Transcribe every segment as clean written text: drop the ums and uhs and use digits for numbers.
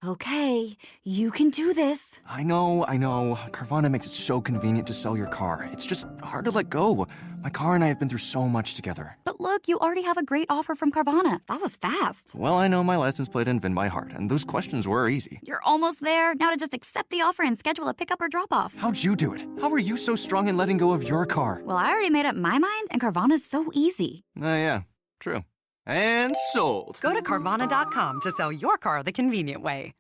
Okay, you can do this. I know. Carvana makes it so convenient to sell your car. It's just hard to let go. My car and I have been through so much together. But look, you already have a great offer from Carvana. That was fast. Well, I know my license plate and VIN by heart, and those questions were easy. You're almost there. Now to just accept the offer and schedule a pickup or drop-off. How'd you do it? How are you so strong in letting go of your car? Well, I already made up my mind, and Carvana's so easy. Yeah, true. And sold. Go to Carvana.com to sell your car the convenient way.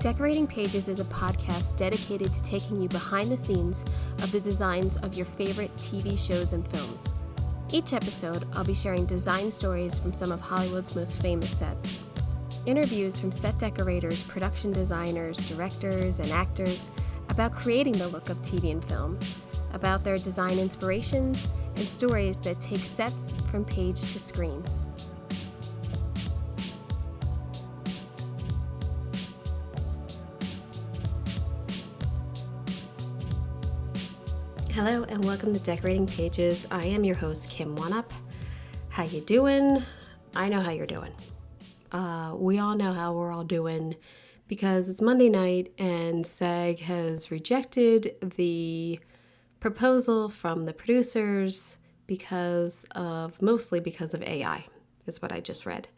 Decorating Pages is a podcast dedicated to taking you behind the scenes of the designs of your favorite TV shows and films. Each episode, I'll be sharing design stories from some of Hollywood's most famous sets. Interviews from set decorators, production designers, directors, and actors about creating the look of TV and film, about their design inspirations, and stories that take sets from page to screen. Hello and welcome to Decorating Pages. I am your host, Kim Wanup. How you doing? I know how you're doing. We all know how we're all doing because it's Monday night and SAG has rejected the proposal from the producers mostly because of AI, is what I just read.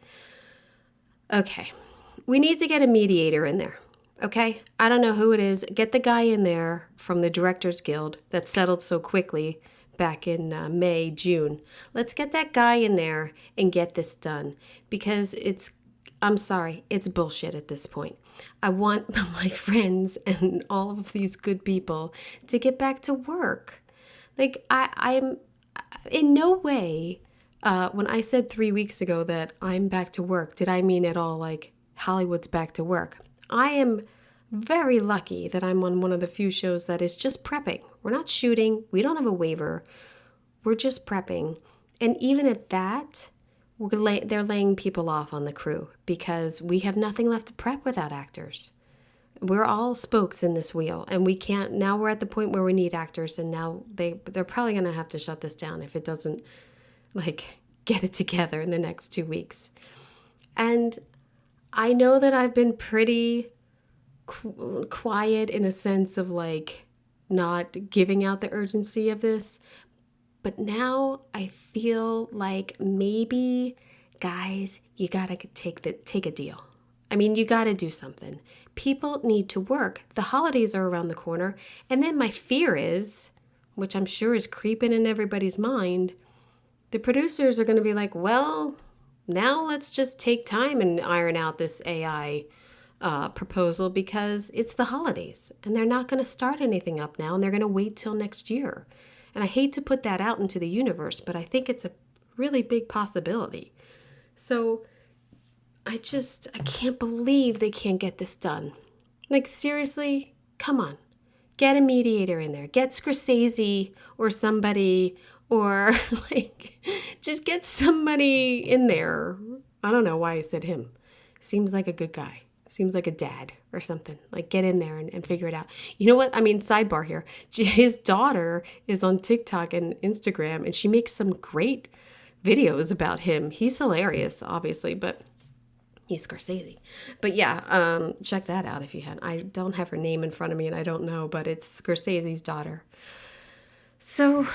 Okay, we need to get a mediator in there. Okay, I don't know who it is. Get the guy in there from the Directors Guild that settled so quickly back in May, June. Let's get that guy in there and get this done because I'm sorry, it's bullshit at this point. I want my friends and all of these good people to get back to work. Like, I'm in no way, when I said 3 weeks ago that I'm back to work, did I mean at all like Hollywood's back to work? I am very lucky that I'm on one of the few shows that is just prepping. We're not shooting. We don't have a waiver. We're just prepping. And even at that, they're laying people off on the crew because we have nothing left to prep without actors. We're all spokes in this wheel, and we can't. Now we're at the point where we need actors, and now they're probably going to have to shut this down if it doesn't get it together in the next 2 weeks. And I know that I've been pretty quiet in a sense of not giving out the urgency of this, but now I feel like maybe, guys, you gotta take a deal. I mean, you gotta do something. People need to work. The holidays are around the corner, and then my fear is, which I'm sure is creeping in everybody's mind, the producers are going to be like, well, now let's just take time and iron out this AI proposal because it's the holidays and they're not going to start anything up now and they're going to wait till next year. And I hate to put that out into the universe, but I think it's a really big possibility. So I can't believe they can't get this done. Like, seriously, come on. Get a mediator in there. Get Scorsese or somebody, or just get somebody in there. I don't know why I said him. Seems like a good guy. Seems like a dad or something. Get in there and figure it out. You know what? I mean, sidebar here. His daughter is on TikTok and Instagram, and she makes some great videos about him. He's hilarious, obviously, but he's Scorsese. But yeah, check that out if you had. I don't have her name in front of me, and I don't know, but it's Scorsese's daughter. So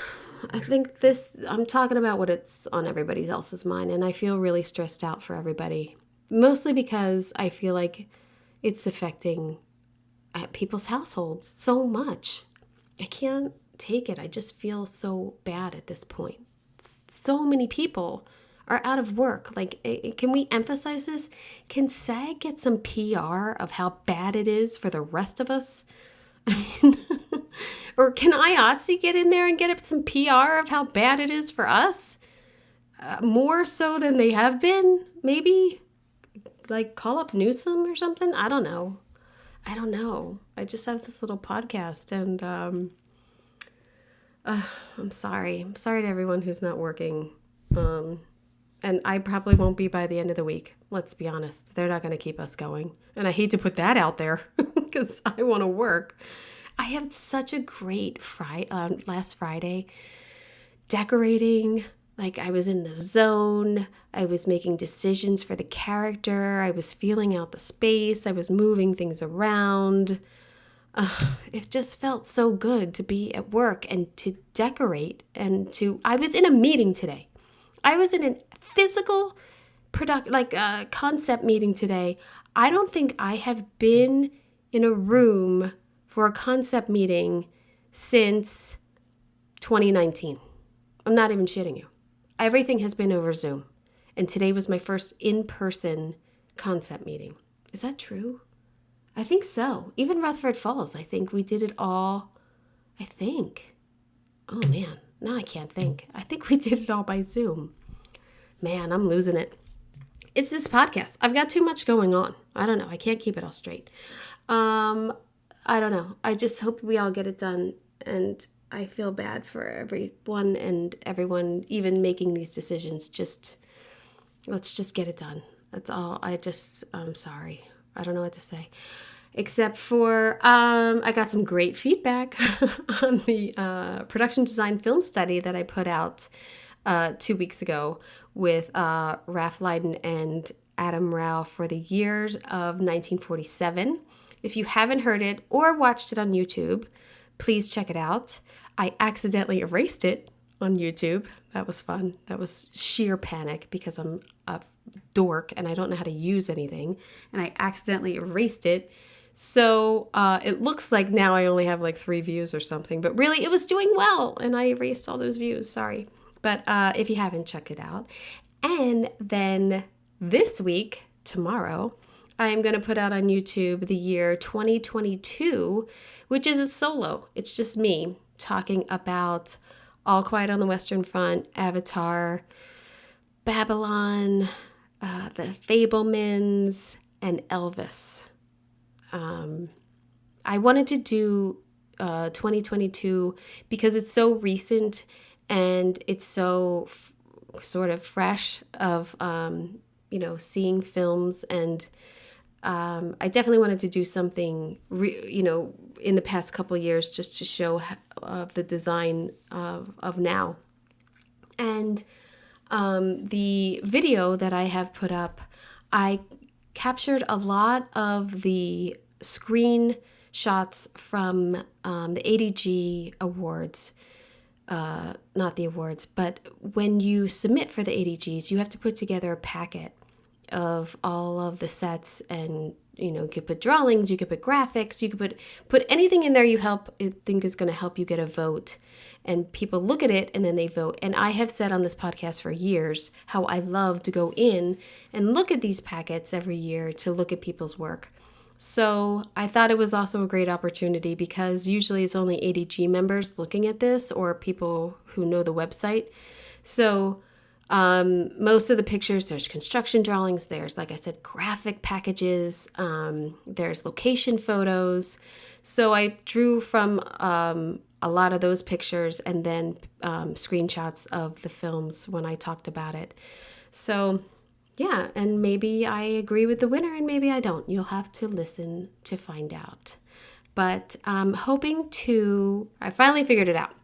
I think I'm talking about what it's on everybody else's mind, and I feel really stressed out for everybody. Mostly because I feel like it's affecting people's households so much. I can't take it. I just feel so bad at this point. So many people are out of work. Can we emphasize this? Can SAG get some PR of how bad it is for the rest of us? I mean, or can IATSE get in there and get some PR of how bad it is for us? More so than they have been, maybe? Call up Newsom or something? I don't know. I just have this little podcast, and I'm sorry. I'm sorry to everyone who's not working. And I probably won't be by the end of the week. Let's be honest. They're not going to keep us going. And I hate to put that out there because I want to work. I had such a great last Friday. decorating. Like I was in the zone. I was making decisions for the character. I was feeling out the space. I was moving things around. It just felt so good to be at work and to decorate I was in a meeting today. I was in a physical concept meeting today. I don't think I have been in a room for a concept meeting since 2019. I'm not even shitting you. Everything has been over Zoom. And today was my first in-person concept meeting. Is that true? I think so. Even Rutherford Falls, I think we did it all, I think. Oh man, now I can't think. I think we did it all by Zoom. Man, I'm losing it. It's this podcast. I've got too much going on. I don't know. I can't keep it all straight. I don't know. I just hope we all get it done. And I feel bad for everyone and everyone even making these decisions. Let's just get it done. That's all. I'm sorry. I don't know what to say. Except for I got some great feedback on the production design film study that I put out 2 weeks ago with Ralph Leiden and Adam Rao for the years of 1947. If you haven't heard it or watched it on YouTube, please check it out. I accidentally erased it on YouTube. That was fun. That was sheer panic because I'm a dork and I don't know how to use anything. And I accidentally erased it. So it looks like now I only have like 3 views or something. But really, it was doing well. And I erased all those views. Sorry. But if you haven't, check it out. And then this week, tomorrow, I am going to put out on YouTube the year 2022, which is a solo. It's just me talking about All Quiet on the Western Front, Avatar, Babylon, The Fabelmans, and Elvis. I wanted to do 2022 because it's so recent and it's so sort of fresh of, seeing films. And I definitely wanted to do something, in the past couple years just to show the design of now. And the video that I have put up, I captured a lot of the screen shots from the ADG Awards. Not the awards, but when you submit for the ADGs, you have to put together a packet of all of the sets, and you could put drawings, you could put graphics, you could put anything in there you think is going to help you get a vote, and people look at it and then they vote. And I have said on this podcast for years how I love to go in and look at these packets every year to look at people's work. So I thought it was also a great opportunity because usually it's only ADG members looking at this or people who know the website. So most of the pictures, there's construction drawings, there's, like I said, graphic packages, there's location photos. So I drew from a lot of those pictures and then screenshots of the films when I talked about it. So yeah, and maybe I agree with the winner and maybe I don't. You'll have to listen to find out. But I'm hoping I finally figured it out.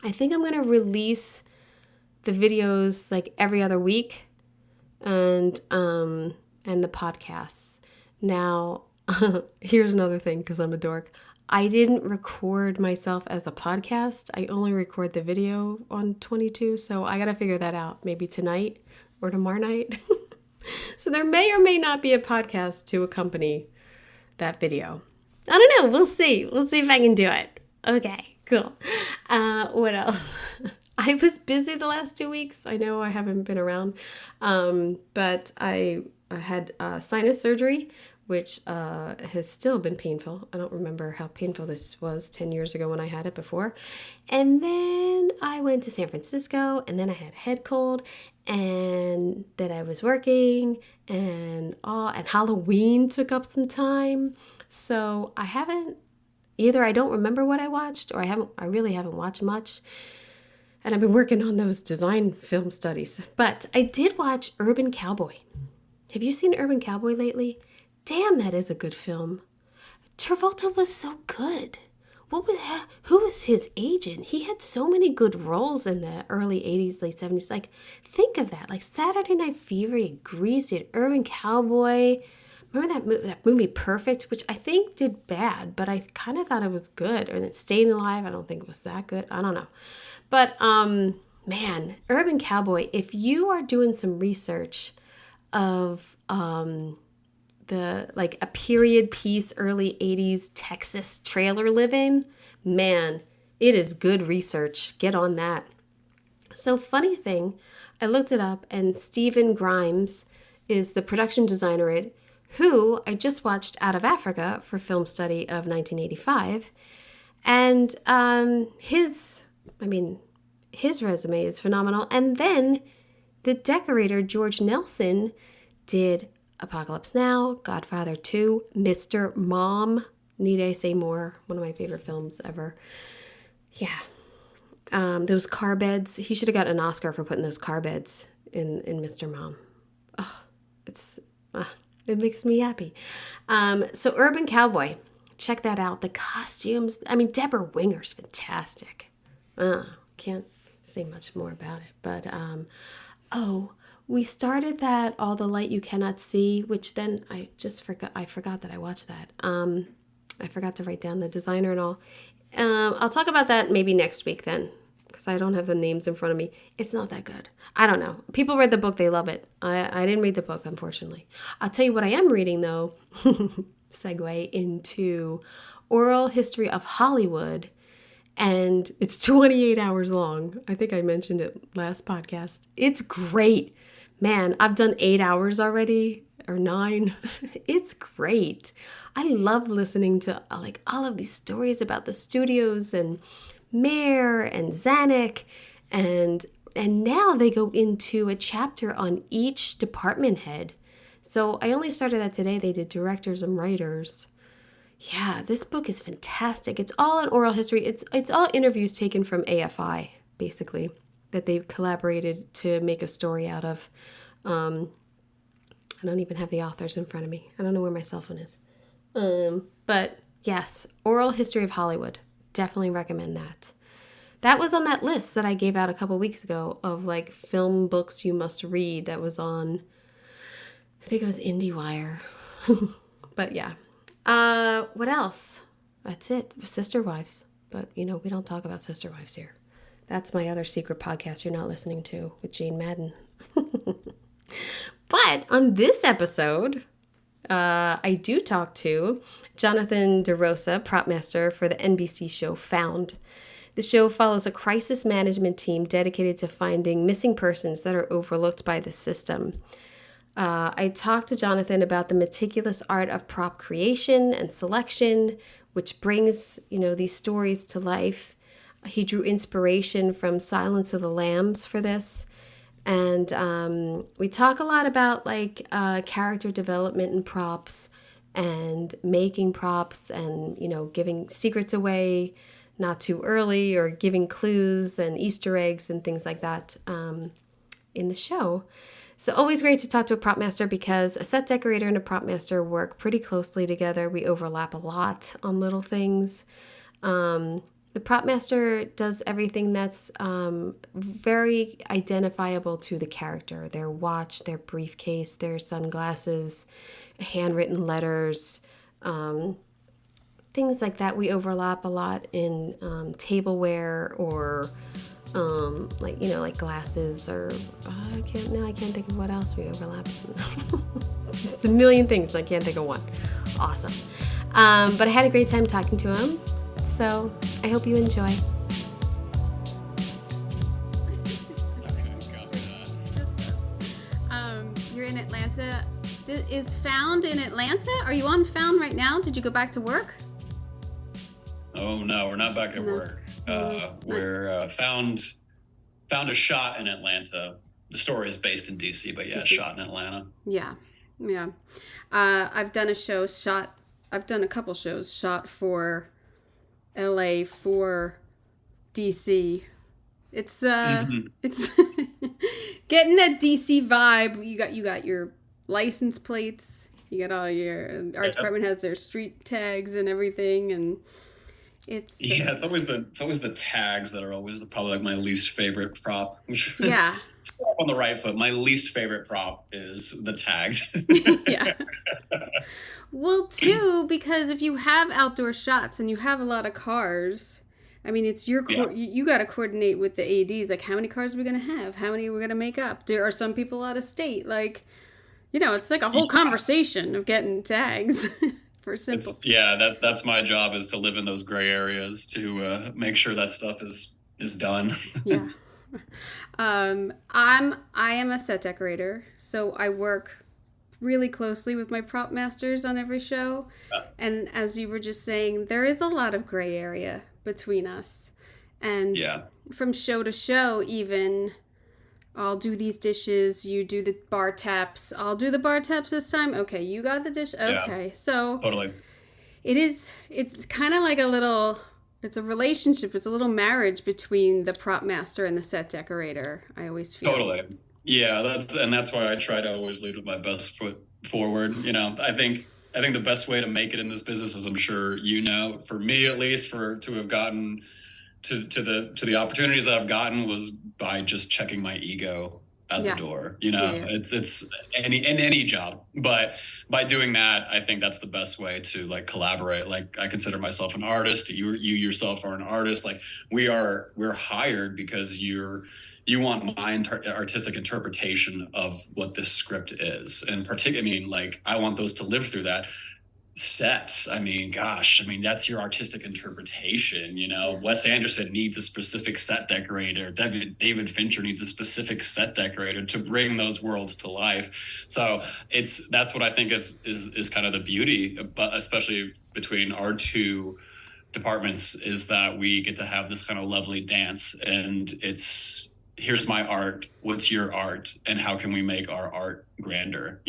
I think I'm going to release the videos like every other week and the podcasts. Now, here's another thing because I'm a dork. I didn't record myself as a podcast. I only record the video on 22, so I got to figure that out maybe tonight or tomorrow night. So there may or may not be a podcast to accompany that video. I don't know. We'll see. We'll see if I can do it. Okay, cool. What else? I was busy the last 2 weeks. I know I haven't been around, but I had sinus surgery, which has still been painful. I don't remember how painful this was 10 years ago when I had it before. And then I went to San Francisco, and then I had a head cold, and then I was working, and Halloween took up some time. So either I don't remember what I watched, or I really haven't watched much. And I've been working on those design film studies. But I did watch Urban Cowboy. Have you seen Urban Cowboy lately? Damn, that is a good film. Travolta was so good. who was his agent? He had so many good roles in the early 80s, late 70s. Like, think of that. Like Saturday Night Fever, he had Grease, he had Urban Cowboy. Remember that movie Perfect, which I think did bad, but I kind of thought it was good. And then Staying Alive, I don't think it was that good. I don't know. But, man, Urban Cowboy, if you are doing some research of like a period piece, early 80s Texas trailer living, man, it is good research. Get on that. So funny thing, I looked it up, and Stephen Grimes is the production designer who I just watched Out of Africa for film study of 1985. And his resume is phenomenal. And then the decorator, George Nelson, did Apocalypse Now, Godfather 2, Mr. Mom, need I say more? One of my favorite films ever. Yeah. Those car beds. He should have got an Oscar for putting those car beds in Mr. Mom. Oh, it makes me happy. So Urban Cowboy, check that out. The costumes. I mean, Deborah Winger's fantastic. Can't say much more about it. But, we started that All the Light You Cannot See, which then I forgot that I watched that. I forgot to write down the designer and all. I'll talk about that maybe next week then, because I don't have the names in front of me. It's not that good. I don't know. People read the book. They love it. I didn't read the book, unfortunately. I'll tell you what I am reading, though. Segue into Oral History of Hollywood. And it's 28 hours long. I think I mentioned it last podcast. It's great. Man, I've done 8 hours already, or 9. It's great. I love listening to like all of these stories about the studios and Mayer and Zanuck, and now they go into a chapter on each department head. So I only started that today. They did directors and writers. Yeah, this book is fantastic. It's all an oral history. It's all interviews taken from AFI, basically, that they've collaborated to make a story out of. I don't even have the authors in front of me. I don't know where my cell phone is. But yes, Oral History of Hollywood. Definitely recommend that. That was on that list that I gave out a couple weeks ago of like film books you must read. That was on, I think it was IndieWire. But yeah. What else? That's it. Sister Wives. But, we don't talk about Sister Wives here. That's my other secret podcast you're not listening to with Jane Madden. But on this episode, I do talk to Jonathan DeRosa, prop master for the NBC show Found. The show follows a crisis management team dedicated to finding missing persons that are overlooked by the system. I talked to Jonathan about the meticulous art of prop creation and selection, which brings, these stories to life. He drew inspiration from Silence of the Lambs for this. And we talk a lot about character development and props and making props and, giving secrets away not too early or giving clues and Easter eggs and things like that in the show. So always great to talk to a prop master because a set decorator and a prop master work pretty closely together. We overlap a lot on little things. The prop master does everything that's very identifiable to the character. Their watch, their briefcase, their sunglasses, handwritten letters, things like that. We overlap a lot in tableware or like glasses or I can't think of what else we overlap. Just a million things. I can't think of one. Awesome. But I had a great time talking to him. So I hope you enjoy. You're in Atlanta. Is Found in Atlanta? Are you on Found right now? Did you go back to work? Oh no, we're not back at work. We're found a shot in Atlanta. The story is based in DC, but yeah, shot in Atlanta. Yeah. I've done a couple shows shot for LA for DC. It's it's getting that DC vibe. You got your license plates. You got all your art department has their street tags and everything, and It's Yeah, it's always the tags that are always probably like my least favorite prop. yeah. On the right foot, my least favorite prop is the tags. Yeah. Well, too, because if you have outdoor shots and you have a lot of cars, I mean, it's your you got to coordinate with the ADs. Like, how many cars are we going to have? How many are we going to make up? There are some people out of state. Like, it's like a whole conversation of getting tags for simple. That's my job, is to live in those gray areas to make sure that stuff is done. Yeah. I am a set decorator, so I work really closely with my prop masters on every show. And as you were just saying, there is a lot of gray area between us. And from show to show, even I'll do these dishes, you do the bar taps, I'll do the bar taps this time. Okay, you got the dish. Okay. Yeah, so totally. It's kind of like it's a relationship. It's a little marriage between the prop master and the set decorator, I always feel. Totally. Yeah, that's why I try to always lead with my best foot forward. I think the best way to make it in this business, as I'm sure for me at least, to have gotten to the opportunities that I've gotten, was by just checking my ego at the door. It's any job, but by doing that, I think that's the best way to like collaborate. Like, I consider myself an artist. You yourself are an artist. Like, we're hired because you want my artistic interpretation of what this script is. And particularly, I want those to live through that. Sets, that's your artistic interpretation. Wes Anderson needs a specific set decorator. David Fincher needs a specific set decorator to bring those worlds to life. So that's what I think is kind of the beauty, but especially between our two departments, is that we get to have this kind of lovely dance, and it's, here's my art, what's your art, and how can we make our art grander,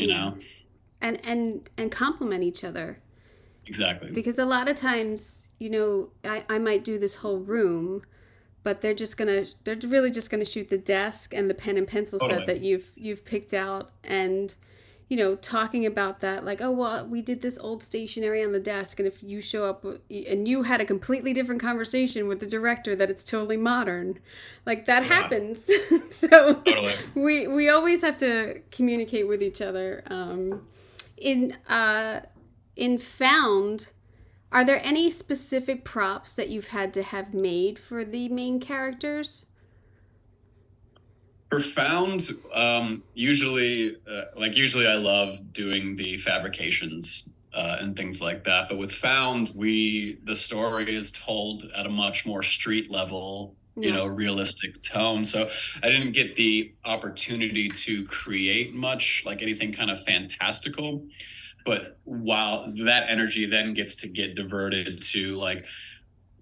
and complement each other. Exactly. Because a lot of times, I might do this whole room, but they're really just gonna shoot the desk and the pen and pencil set that you've picked out, and talking about that, like, oh, well, we did this old stationery on the desk, and if you show up and you had a completely different conversation with the director that it's totally modern, like, that happens. So we always have to communicate with each other. In Found, are there any specific props that you've had to have made for the main characters? For Found, usually I love doing the fabrications and things like that. But with Found, the story is told at a much more street level, realistic tone. So I didn't get the opportunity to create much, like anything kind of fantastical. But while that energy then gets to get diverted to, like,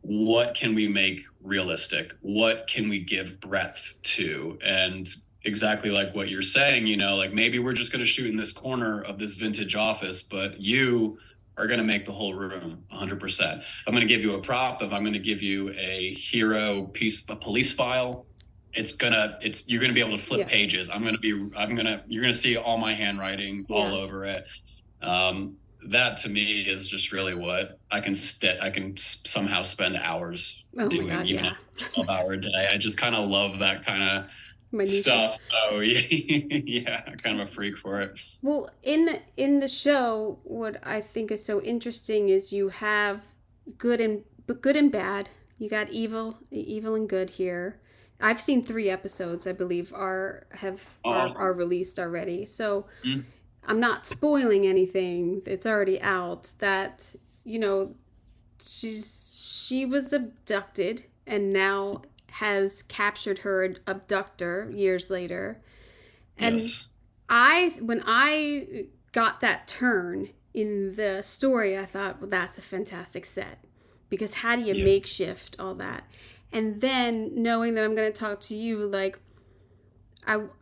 what can we make realistic? What can we give breadth to? And exactly like what you're saying, like, maybe we're just going to shoot in this corner of this vintage office, but you are going to make the whole room 100%. I'm going to give you a prop. If I'm going to give you a hero piece, a police file, you're going to be able to flip pages. You're going to see all my handwriting all over it. That to me is just really what I can somehow spend hours doing, even a 12-hour day. I just kind of love that kind of stuff. So yeah, I'm kind of a freak for it. Well, in the show, what I think is so interesting is you have good and bad. You got evil and good here. I've seen 3 episodes, I believe, are released already. So. I'm not spoiling anything. It's already out that, she was abducted and now has captured her abductor years later. And when I got that turn in the story, I thought, well, that's a fantastic set, because how do you makeshift all that? And then knowing that I'm going to talk to you, like,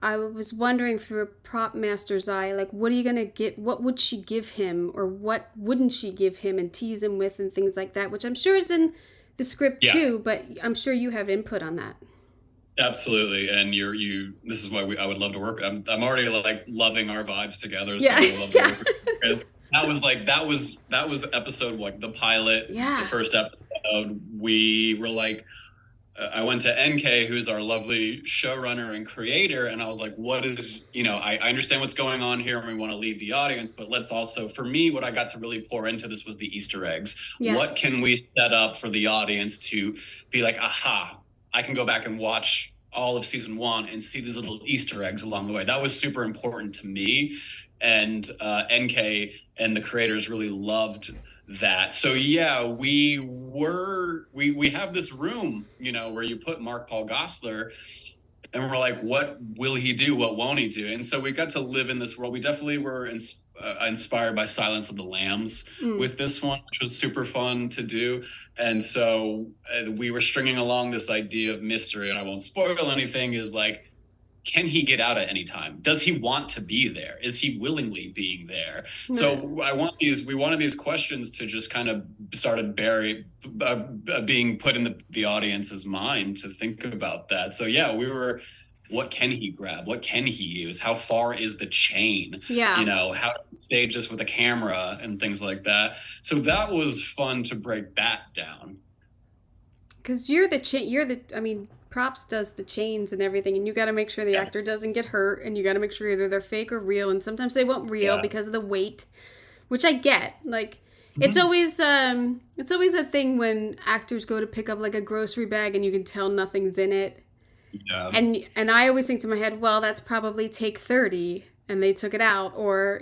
I was wondering through a prop master's eye, like, what are you going to get? What would she give him, or what wouldn't she give him and tease him with, and things like that, which I'm sure is in the script too, but I'm sure you have input on that. Absolutely. And this is why I would love to work. I'm already like loving our vibes together. So I would love to work with you. That was episode, like, the pilot, the first episode. we were like, I went to NK, who's our lovely showrunner and creator, and I was like, what is, I understand what's going on here and we want to lead the audience, but let's also, for me, what I got to really pour into this was the Easter eggs. Yes. What can we set up for the audience to be like, aha, I can go back and watch all of season 1 and see these little Easter eggs along the way. That was super important to me. And NK and the creators really loved that. So yeah, we have this room, where you put Mark Paul Gosselaar, and we're like, what will he do? What won't he do? And so we got to live in this world. We definitely were inspired by Silence of the Lambs with this one, which was super fun to do. And so we were stringing along this idea of mystery, and I won't spoil anything, is like, can he get out at any time? Does he want to be there? Is he willingly being there? So we wanted these questions to just kind of started being put in the audience's mind to think about that. So yeah, we were, what can he grab? What can he use? How far is the chain? Yeah. How to stage this with a camera and things like that. So that was fun to break that down. Because props does the chains and everything, and you got to make sure the actor doesn't get hurt, and you got to make sure either they're fake or real, and sometimes they won't real because of the weight, which I get. Like, it's always a thing when actors go to pick up like a grocery bag and you can tell nothing's in it. Yeah. And I always think to my head, well, that's probably take 30 and they took it out, or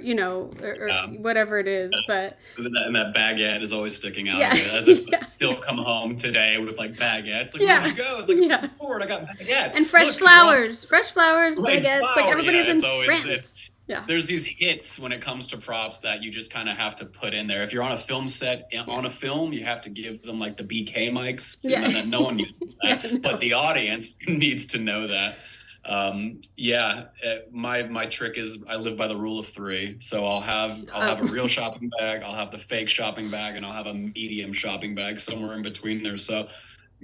whatever it is. But and that baguette is always sticking out Yeah. of it, as if still come home today with like baguettes. Like, where'd you go? It's like, I'm at the store and I got baguettes. And fresh flowers, baguettes. Like, everybody's in France. Yeah. There's these hits when it comes to props that you just kind of have to put in there. If you're on a film set, on a film, you have to give them like the BK mics. Yeah. That no one uses that, but the audience needs to know that. My trick is I live by the rule of 3. So I'll have a real shopping bag, I'll have the fake shopping bag, and I'll have a medium shopping bag somewhere in between there. So,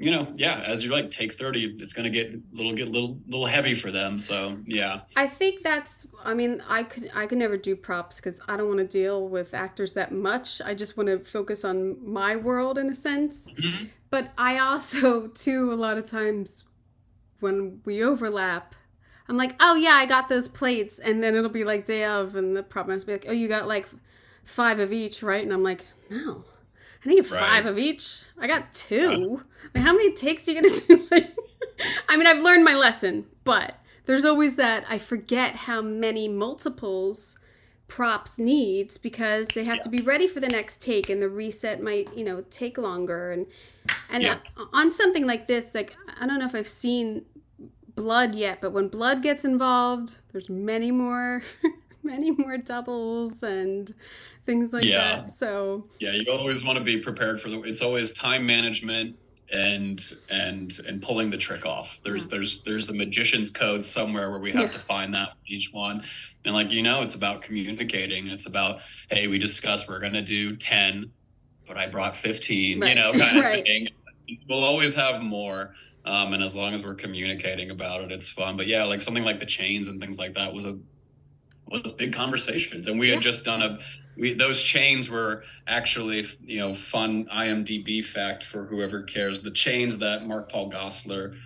as you like take 30, it's going to get a little heavy for them. So, yeah. I think I could never do props because I don't want to deal with actors that much. I just want to focus on my world in a sense. Mm-hmm. But I also, too, a lot of times when we overlap, I'm like, oh yeah, I got those plates, and then it'll be like day of, and the prop master will be like, oh, you got like 5 of each, right? And I'm like, no, I need 5 of each. I got 2. How many takes are you gonna do? I've learned my lesson, but there's always that I forget how many multiples props needs because they have to be ready for the next take, and the reset might, take longer. And on something like this, like, I don't know if I've seen blood yet, but when blood gets involved, there's many more doubles and things like that. So you always want to be prepared for it's always time management and pulling the trick off. There's a magician's code somewhere where we have to find that with each one. And it's about communicating. It's about, hey, we discussed we're gonna do 10, but I brought 15, kind of thing. We'll always have more. And as long as we're communicating about it, it's fun. But yeah, like something like the chains and things like that was big conversations. And we had just done those chains were actually, fun IMDb fact for whoever cares. The chains that Mark Paul Gosselaar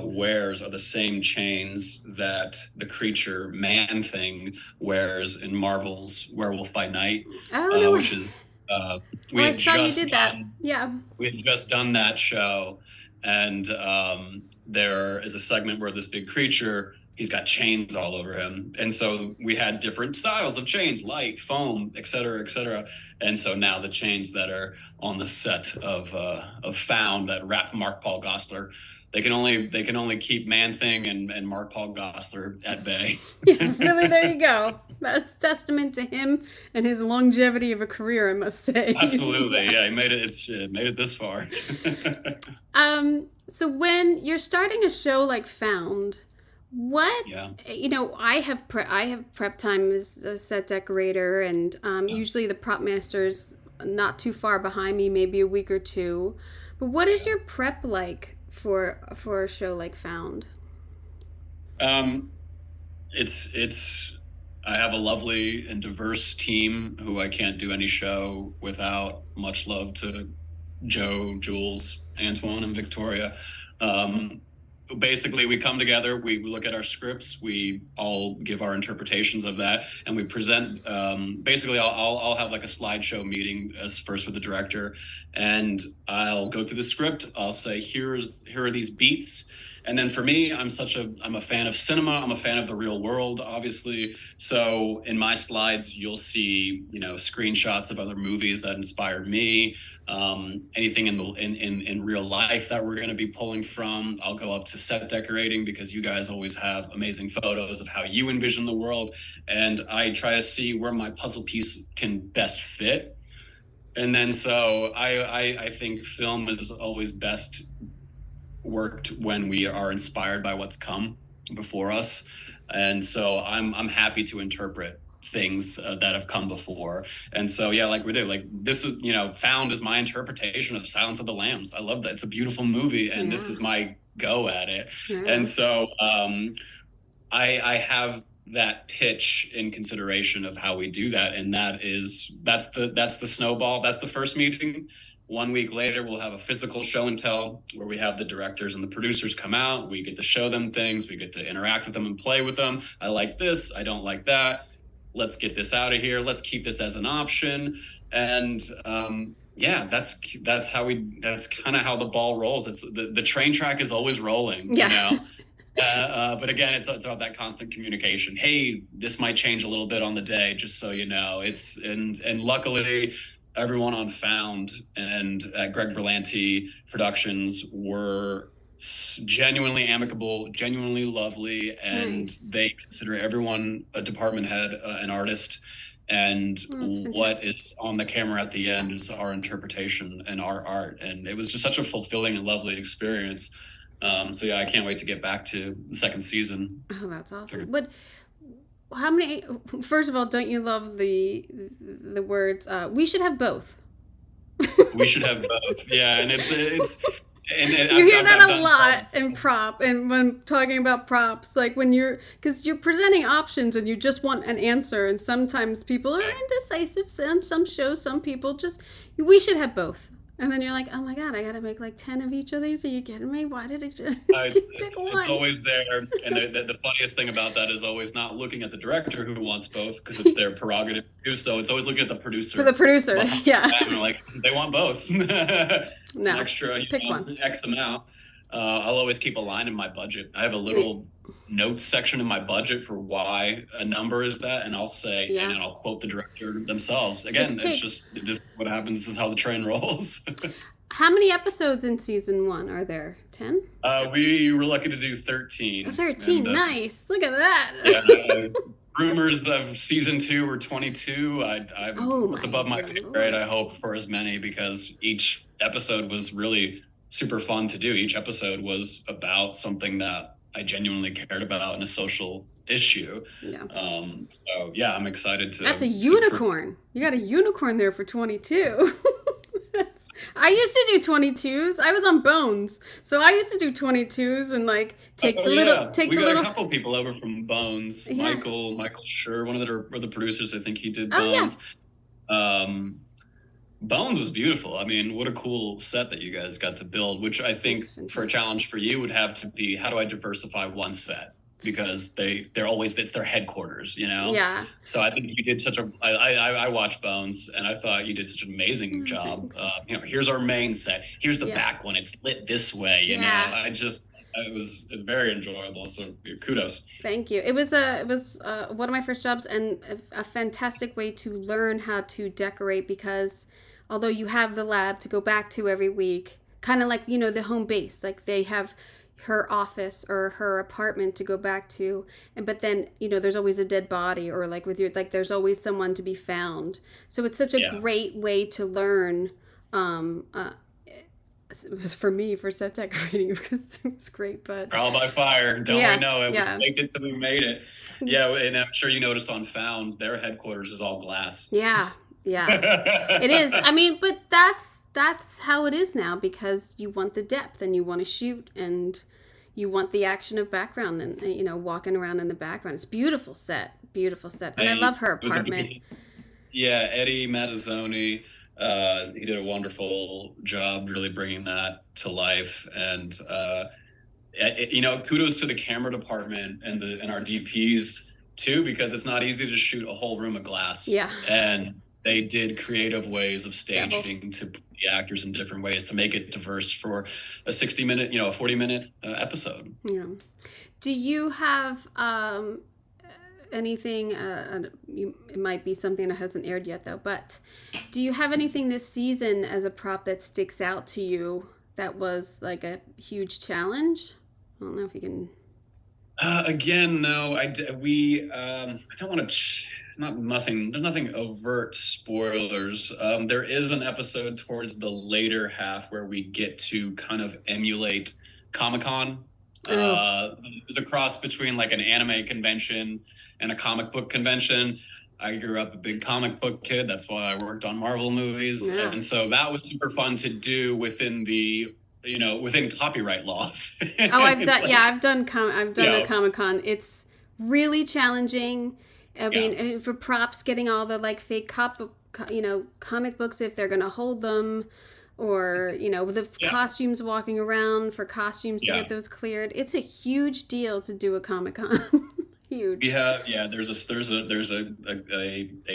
wears are the same chains that the creature Man-Thing wears in Marvel's Werewolf by Night, which is I saw you did that. Yeah, we had just done that show, and there is a segment where this big creature, he's got chains all over him, and so we had different styles of chains, light, foam, etc., etc. And so now the chains that are on the set of Found that wrap Mark Paul Gosselaar, they can only keep Man-Thing and Mark Paul Gosselaar at bay. Yeah, really, there you go. That's testament to him and his longevity of a career, I must say. Absolutely, yeah, he made it this far. So when you're starting a show like Found, I have prep time as a set decorator, and usually the prop master's not too far behind me, maybe a week or two. But what is your prep like for a show like Found? It's I have a lovely and diverse team who I can't do any show without. Much love to Joe, Jules, Antoine, and Victoria. Basically, we come together, we look at our scripts, we all give our interpretations of that, and we present. Basically, I'll have like a slideshow meeting as first with the director, and I'll go through the script. I'll say, here are these beats. And then for me, I'm a fan of cinema. I'm a fan of the real world, obviously. So in my slides, you'll see, screenshots of other movies that inspired me. Anything in real life that we're going to be pulling from. I'll go up to set decorating because you guys always have amazing photos of how you envision the world. And I try to see where my puzzle piece can best fit. And then so I think film is always best worked when we are inspired by what's come before us. And so I'm happy to interpret things that have come before. And so, yeah, like we do, like this is, Found is my interpretation of Silence of the Lambs. I love that. It's a beautiful movie, and this is my go at it. And so I have that pitch in consideration of how we do that. And that's the snowball. That's the first meeting. 1 week later, we'll have a physical show and tell where we have the directors and the producers come out. We get to show them things. We get to interact with them and play with them. I like this. I don't like that. Let's get this out of here. Let's keep this as an option. And that's kind of how the ball rolls. It's the train track is always rolling, but again, it's about that constant communication. Hey, this might change a little bit on the day, just so you know. And luckily, everyone on Found and at Greg Berlanti Productions were genuinely amicable, genuinely lovely, and they consider everyone a department head, an artist, and what is on the camera at the end is our interpretation and our art. And it was just such a fulfilling and lovely experience. So yeah, I can't wait to get back to the second season. Oh, that's awesome. But how many, first of all, don't you love the words, we should have both? We should have both. Yeah. And it's you hear that a lot in prop, and when talking about props, like because you're presenting options and you just want an answer, and sometimes people are indecisive. Some shows, some people we should have both. And then you're like, oh my God, I got to make like 10 of each of these. Are you kidding me? Why did I just it's always there. And the funniest thing about that is always not looking at the director who wants both, because it's their prerogative to do so. It's always looking at the producer. For the producer, yeah. And like, they want both. It's an extra, pick one. X amount. I'll always keep a line in my budget. I have a little notes section in my budget for why a number is that, and I'll say, and I'll quote the director themselves. Again, it's just what happens. This is how the train rolls. How many episodes in season 1 are there? 10? We were lucky to do 13. 13, and, nice. Look at that. Yeah, rumors of season 2 were 22. It's above my pay grade, I hope, for as many, because each episode was really super fun to do. Each episode was about something that I genuinely cared about in a social issue. Yeah. So yeah, I'm excited to. That's a unicorn. You got a unicorn there for 22. I used to do 22s. I was on Bones, so I used to do 22s and like take the little. We got a couple people over from Bones. Yeah. Michael Schur, one of the producers. I think he did Bones. Bones was beautiful. I mean, what a cool set that you guys got to build, which I think for a challenge for you would have to be, how do I diversify one set? Because they're always, it's their headquarters, Yeah. So I think you did I watched Bones and I thought you did such an amazing job. Here's our main set. Here's the back one. It's lit this way, you know. It was very enjoyable. So kudos. Thank you. It was one of my first jobs, and a fantastic way to learn how to decorate, because although you have the lab to go back to every week, kind of like, the home base, like they have her office or her apartment to go back to, but then, there's always a dead body, or like there's always someone to be found. So it's such a great way to learn. It was for me for set decorating, because it was great. But trial by fire, don't we know it? We faked it till we made it. Yeah, and I'm sure you noticed on Found, their headquarters is all glass. Yeah, it is. I mean, but that's how it is now, because you want the depth and you want to shoot and you want the action of background and walking around in the background. It's beautiful set, and I love her apartment. Eddie Mattazzoni. He did a wonderful job really bringing that to life. And kudos to the camera department and our DPs too, because it's not easy to shoot a whole room of glass. Yeah. And they did creative ways of staging to put the actors in different ways to make it diverse for a 60-minute, a 40-minute episode. Yeah. Do you have anything? It might be something that hasn't aired yet, though. But do you have anything this season as a prop that sticks out to you that was like a huge challenge? I don't know if you can. Again, no. I don't want to. It's nothing. There's nothing overt spoilers. There is an episode towards the later half where we get to kind of emulate Comic-Con. There's a cross between like an anime convention and a comic book convention. I grew up a big comic book kid. That's why I worked on Marvel movies, and so that was super fun to do within within copyright laws. I've done a Comic-Con. It's really challenging. I mean, for props, getting all the like fake comic books if they're gonna hold them, or the costumes walking around for costumes to get those cleared. It's a huge deal to do a Comic-Con. Huge. There's a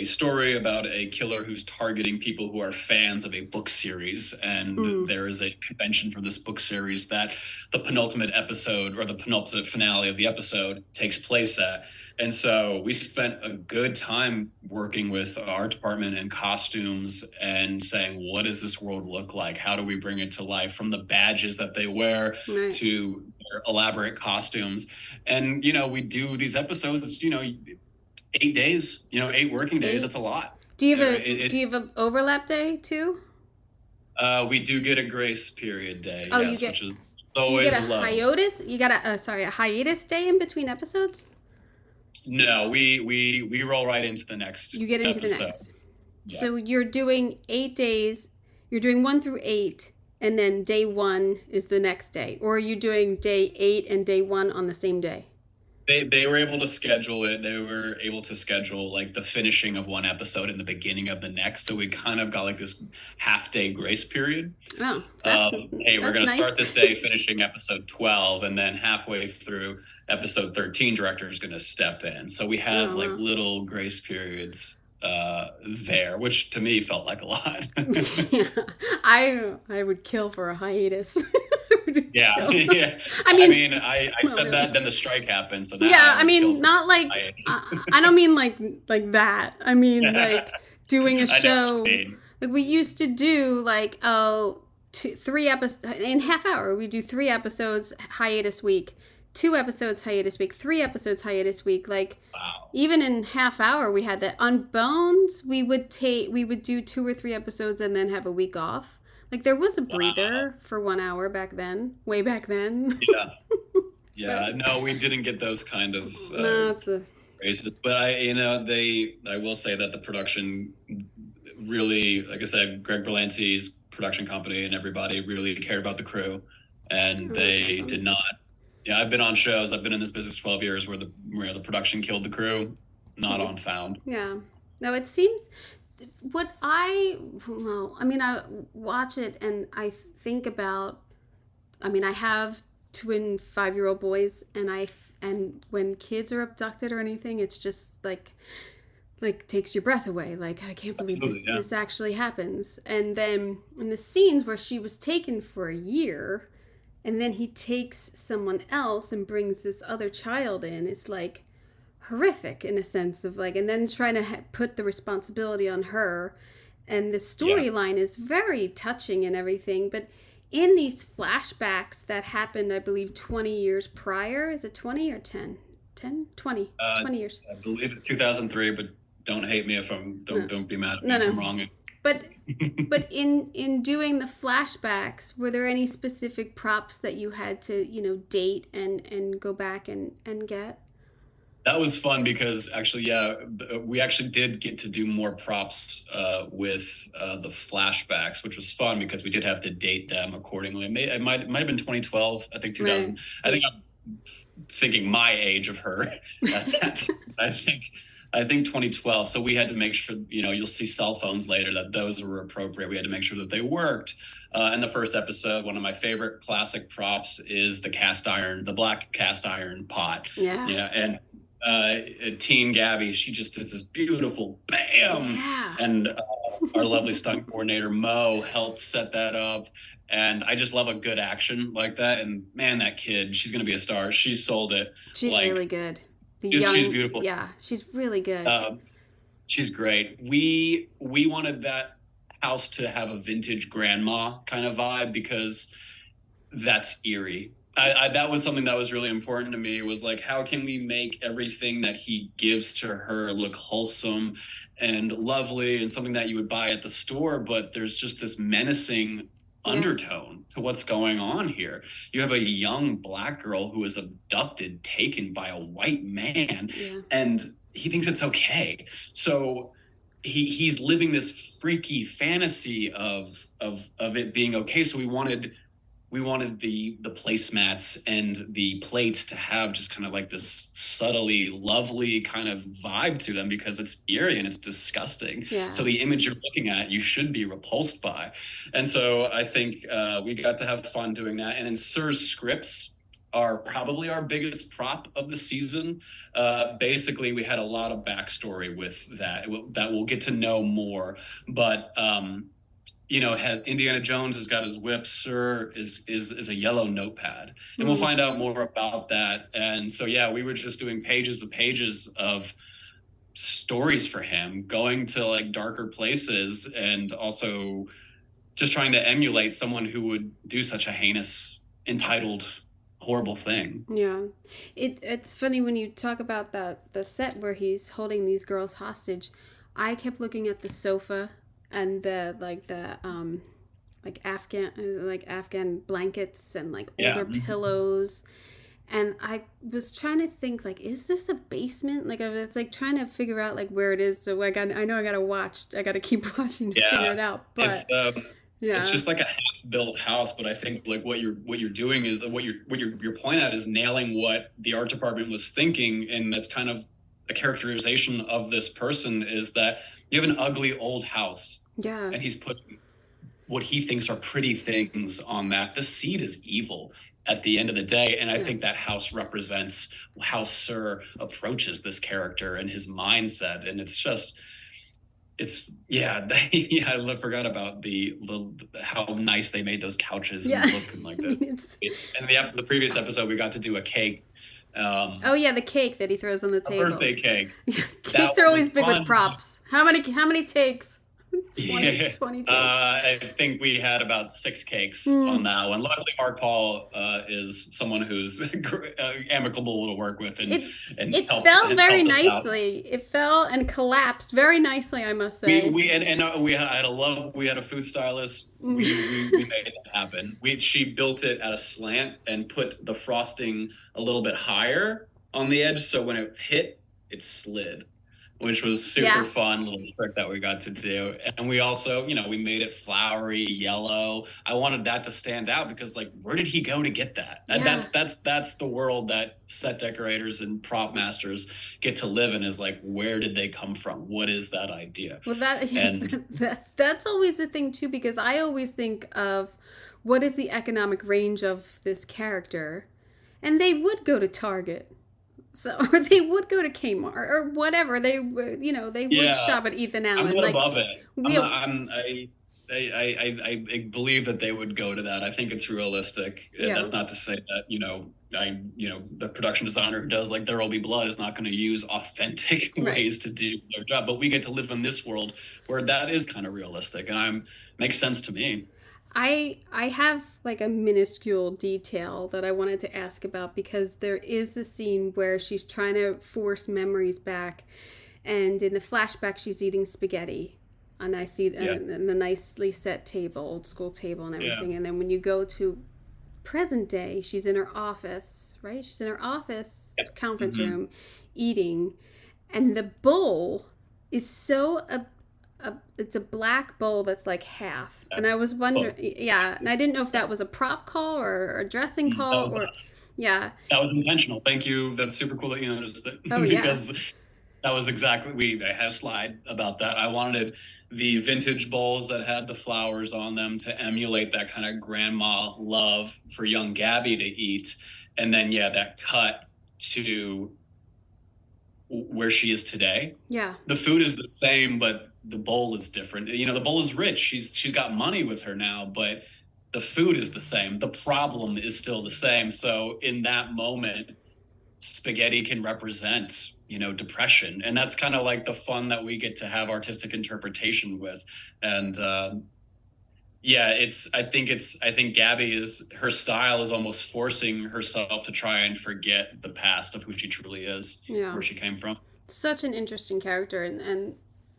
story about a killer who's targeting people who are fans of a book series, and there is a convention for this book series that the penultimate episode or the penultimate finale of the episode takes place at. And so we spent a good time working with our department and costumes and saying, what does this world look like? How do we bring it to life, from the badges that they wear to their elaborate costumes? And, we do these episodes, 8 days, 8 working days. That's a lot. Do you have an overlap day too? We do get a grace period day. Oh, yes, which is always you get a hiatus? You got a hiatus day in between episodes? No, we roll right into the next. You get into episode. the next. Yeah. So you're doing 8 days. You're doing 1 through 8, and then day 1 is the next day, or are you doing day 8 and day 1 on the same day? They were able to schedule it. They were able to schedule like the finishing of one episode and the beginning of the next. So we kind of got like this half-day grace period. Oh, hey, we're going to start this day finishing episode 12, and then halfway through episode 13, director is going to step in. So we have little grace periods there, which to me felt like a lot. I would kill for a hiatus. Yeah. I said that, then the strike happened. So now not like I don't mean like that. I mean like doing a show. Like we used to do like 3 episodes in half hour. We do 3 episodes hiatus week, 2 episodes hiatus week, 3 episodes hiatus week. Like even in half hour we had that. On Bones we would do 2 or 3 episodes and then have a week off. Like there was a breather for 1 hour back then, way back then. Yeah. No, we didn't get those kind of races. But I will say that the production really, like I said, Greg Berlanti's production company and everybody really cared about the crew, and they did not. Yeah, I've been on shows. I've been in this business 12 years where the production killed the crew. Not on found. Yeah. No, it seems. I watch it and I think about. I mean, I have twin 5-year-old boys, and when kids are abducted or anything, it's just like takes your breath away. Like, I can't believe this actually happens. And then in the scenes where she was taken for a year, and then he takes someone else and brings this other child in, it's like horrific in a sense of like, and then trying to put the responsibility on her. And the storyline is very touching and everything, but in these flashbacks that happened, I believe 20 years prior, is it 20 or 10? 20 years. I believe it's 2003, but don't hate me if don't be mad at me if I'm wrong. But in doing the flashbacks, were there any specific props that you had to, date and go back and get? That was fun because actually, we actually did get to do more props with the flashbacks, which was fun because we did have to date them accordingly. It might have been 2012. I think 2000. Right. I think thinking my age of her at that time. I think 2012. So we had to make sure, you'll see cell phones later, that those were appropriate. We had to make sure that they worked. In the first episode, one of my favorite classic props is the black cast iron pot. Yeah. And teen Gabby, she just does this beautiful bam. Yeah. And our lovely stunt coordinator, Mo, helped set that up. And I just love a good action like that. And man, that kid, she's going to be a star. She sold it. She's really good. She's beautiful. Yeah, she's really good. She's great. We wanted that house to have a vintage grandma kind of vibe, because that's eerie. That was something that was really important to me, was like, how can we make everything that he gives to her look wholesome and lovely and something that you would buy at the store, but there's just this menacing undertone to what's going on here. You have a young Black girl who is abducted, taken by a white man, and he thinks it's okay. So he's living this freaky fantasy of it being okay. So we wanted the placemats and the plates to have just kind of like this subtly lovely kind of vibe to them, because it's eerie and it's disgusting. Yeah. So the image you're looking at, you should be repulsed by. And so I think we got to have fun doing that. And then Sir's scripts are probably our biggest prop of the season. Basically, we had a lot of backstory with that we'll get to know more. But has Indiana Jones has got his whip. Sir is a yellow notepad, and we'll find out more about that. And so we were just doing pages of stories for him, going to like darker places, and also just trying to emulate someone who would do such a heinous, entitled, horrible thing. Yeah, it's funny when you talk about the set where he's holding these girls hostage. I kept looking at the sofa and the Afghan blankets and like older pillows, and I was trying to think, like, is this a basement? Like, it's like trying to figure out like where it is. So like I know I gotta keep watching to figure it out. But it's just like a half-built house. But I think like what you're doing is what your point at is nailing what the art department was thinking, and that's kind of a characterization of this person, is that you have an ugly old house. Yeah. And he's putting what he thinks are pretty things on that. The seed is evil at the end of the day. And I think that house represents how Sir approaches this character and his mindset. And it's just, I forgot about how nice they made those couches and looking like that. And the previous episode, we got to do a cake. The cake that he throws on the table. Birthday cake. Cakes are always big with props. How many takes? 20 takes. I think we had about 6 cakes on that one. Luckily, Mark Paul is someone who's amicable to work with, and it fell very nicely. It fell and collapsed very nicely, I must say. We had a food stylist. We made it happen. She built it at a slant and put the frosting a little bit higher on the edge, so when it hit, it slid, which was super fun little trick that we got to do. And we also, we made it flowery, yellow. I wanted that to stand out, because like, where did he go to get that? And that's the world that set decorators and prop masters get to live in, is like, where did they come from? What is that idea? Well, that's always the thing too, because I always think of what is the economic range of this character, and they would go to Target. So, or they would go to Kmart or whatever. They would shop at Ethan Allen. I'm not above it. I believe that they would go to that. I think it's realistic. Yeah. That's not to say that, the production designer who does like There Will Be Blood is not going to use authentic ways to do their job. But we get to live in this world where that is kind of realistic, and makes sense to me. I have like a minuscule detail that I wanted to ask about, because there is the scene where she's trying to force memories back, and in the flashback she's eating spaghetti, and I see the nicely set table, old school table and everything. And then when you go to present day, she's in her office, right? She's in her office conference room eating, and the bowl is so it's a black bowl that's like half, and I was wondering, and I didn't know if that was a prop call or a dressing call, or Yeah. That was intentional. Thank you. That's super cool that you noticed it. Oh, yeah. Because that was exactly, I had a slide about that. I wanted the vintage bowls that had the flowers on them to emulate that kind of grandma love for young Gabby to eat. And then, yeah, that cut to where she is today. Yeah. The food is the same, but the bowl is different. You know, the bowl is rich. She's got money with her now, but the food is the same. The problem is still the same. So in that moment, spaghetti can represent, you know, depression, and that's kind of like the fun that we get to have artistic interpretation with. And yeah, I think Gabby is, her style is almost forcing herself to try and forget the past of who she truly is, Yeah. where she came from. Such an interesting character and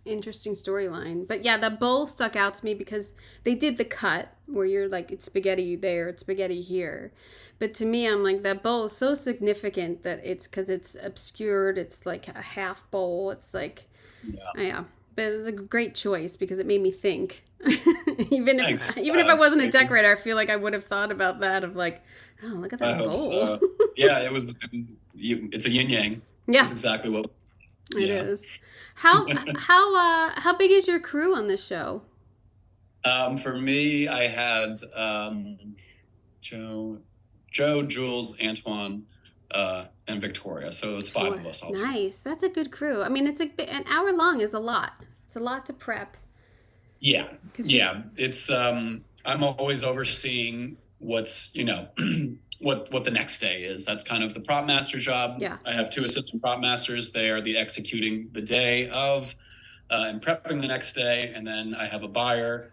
interesting storyline. But yeah, the bowl stuck out to me because they did the cut where you're like, it's spaghetti there, it's spaghetti here. But to me, I'm like, that bowl is so significant that it's because it's obscured. It's like a half bowl. It's like, yeah. But it was a great choice because it made me think. even if I wasn't a decorator, I feel like I would have thought about that of like, oh, look at that bowl. So. Yeah, it's a yin yang. Yeah, that's exactly what it is. How big is your crew on this show? For me, I had Joe, Jules, Antoine, and Victoria. So it was 5 of us all. Nice. That's a good crew. I mean, an hour long is a lot. It's a lot to prep. Yeah. Yeah. It's I'm always overseeing what's, you know, what the next day is. That's kind of the prop master job. Yeah. I have 2 assistant prop masters. They are the executing the day of and prepping the next day. And then I have a buyer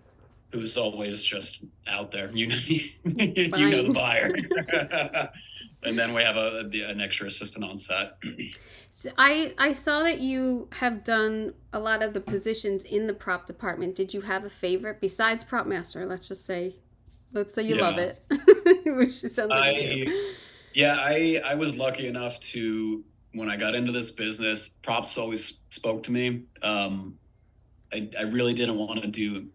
who's always just out there. You know, you know the buyer. And then we have an extra assistant on set. So I saw that you have done a lot of the positions in the prop department. Did you have a favorite besides prop master? Let's say you love it. Which sounds like you do. Yeah, I was lucky enough to, when I got into this business, props always spoke to me. I really didn't want to do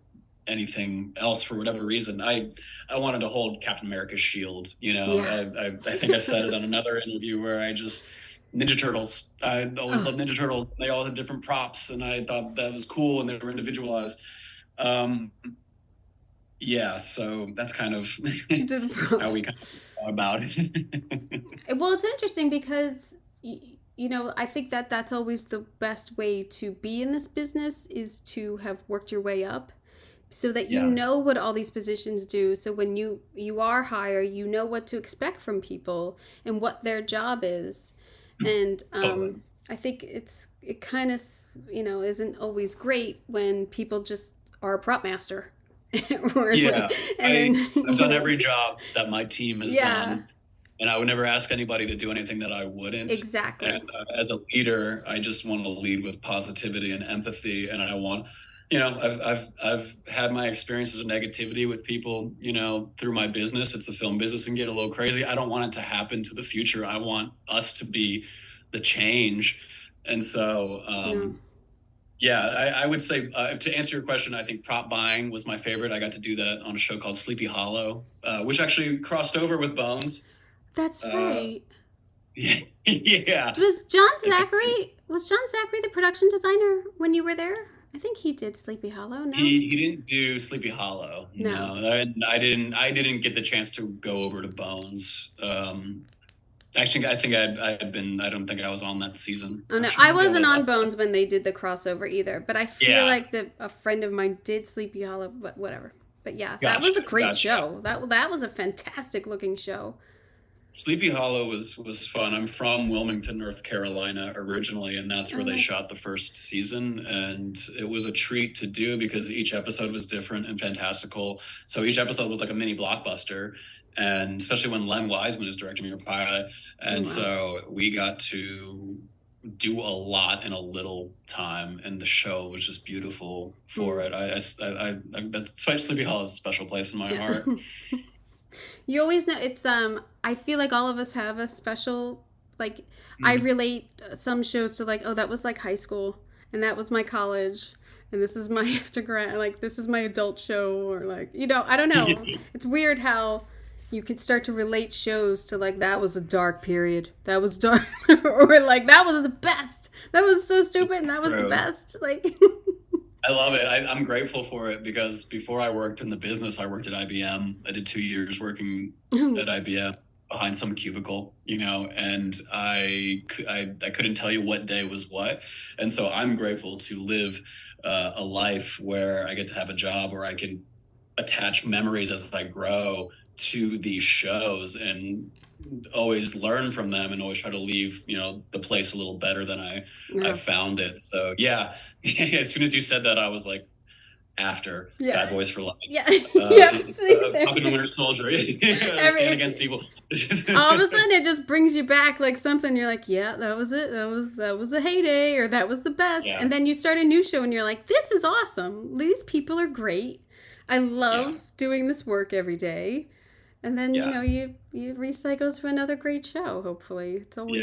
anything else for whatever reason. I wanted to hold Captain America's shield. You know, yeah. I think I said it on another interview where Ninja Turtles. I always loved Ninja Turtles. They all had different props, and I thought that was cool, and they were individualized. Yeah, so that's kind of how we kind of thought about it. Well, it's interesting because, you know, I think that's always the best way to be in this business is to have worked your way up so that you know what all these positions do. So when you are hired, you know what to expect from people and what their job is. And I think it kind of, you know, isn't always great when people just are a prop master. I've done every job that my team has done, and I would never ask anybody to do anything that I wouldn't. Exactly. And as a leader, I just want to lead with positivity and empathy, and I want, you know, I've had my experiences of negativity with people, you know, through my business. It's the film business and get a little crazy. I don't want it to happen to the future. I want us to be the change, and so. Yeah, I would say, to answer your question, I think prop buying was my favorite. I got to do that on a show called Sleepy Hollow, which actually crossed over with Bones. That's right. Yeah. Was John Zachary the production designer when you were there? I think he did Sleepy Hollow. No, he didn't do Sleepy Hollow. No. I didn't get the chance to go over to Bones. Actually, I think I don't think I was on that season. Oh no, I wasn't on Bones when they did the crossover either. But I feel like a friend of mine did Sleepy Hollow, but whatever. But yeah, that was a great show. That was a fantastic looking show. Sleepy Hollow was fun. I'm from Wilmington, North Carolina originally, and that's where they shot the first season. And it was a treat to do because each episode was different and fantastical. So each episode was like a mini blockbuster. And especially when Len Wiseman is directing your pilot. And so we got to do a lot in a little time, and the show was just beautiful for it. That's why Sleepy Hollow is a special place in my heart. You always know it's I feel like all of us have a special, like, I relate some shows to like, oh, that was like high school and that was my college and this is my after grad, like this is my adult show, or like, you know, I don't know. It's weird how you could start to relate shows to like, that was a dark period, that was dark, or like, that was the best, that was so stupid, and that was the best. Like, I love it. I'm grateful for it because before I worked in the business, I worked at IBM. I did 2 years working at IBM behind some cubicle, and I couldn't tell you what day was what. And so I'm grateful to live a life where I get to have a job where I can attach memories as I grow to these shows and always learn from them and always try to leave the place a little better than I found it. So yeah, as soon as you said that, I was like, after Bad Boys for Life, Falcon and Winter Soldier, Stand Against Evil. All of a sudden it just brings you back like something. You're like, yeah, that was it, that was a heyday, or that was the best. And then you start a new show and you're like, this is awesome, these people are great, I love doing this work every day. And then you recycle to another great show. Hopefully, it's always